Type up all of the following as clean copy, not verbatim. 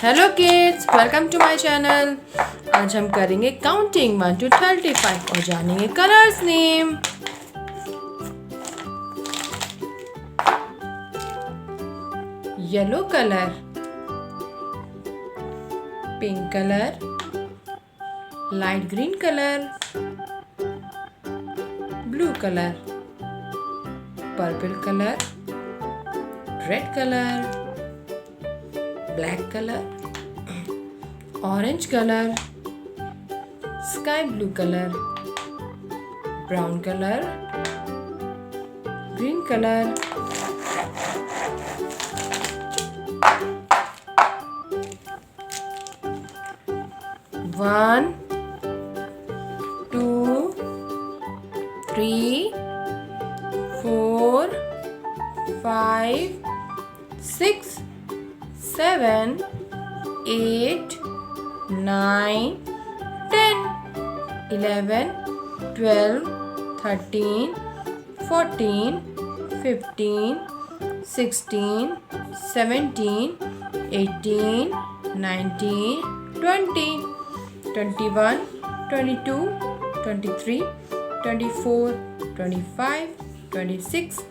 Hello kids, welcome to my channel. आज हम करेंगे काउंटिंग 1 to 35 और जानेंगे colours name. Yellow colour, pink colour, light green colour, blue colour, purple colour, red colour, black colour, orange colour, sky blue colour, brown colour, green colour, one, two, three, four, five, six, 7, 8, 9, 10, 11, 12, 13, 14, 15, 16, 17, 18, 19, 20, 21, 22, 23, 24, 25, 26,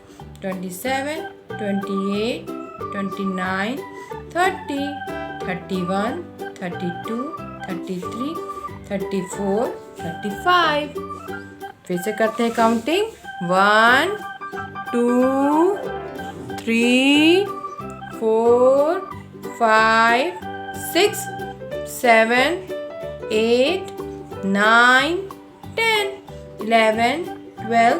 27, 28, 29, 30, 31, 32, 33, 34, 35। फिर से करते हैं counting 1, 2, 3, 4, 5, 6, 7, 8, 9, 10, 11, 12,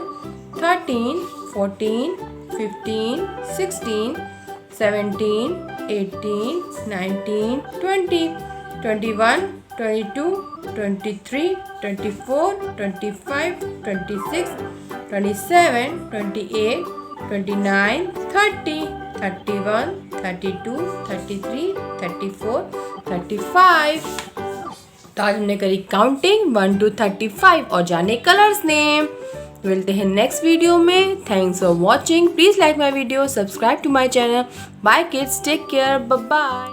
13, 14, 15, 16, 17, 18, 19, 20, 21, 22, 23, 24, 25, 26, 27, 28, 29, 30, 31, 32, 33, 34, 35। तो आज हमने करी counting 1 to 35 और जाने कलर्स नेम। मिलते हैं नेक्स्ट वीडियो में। Thanks for watching. Please like my video, subscribe to my channel. Bye kids, take care, bye bye.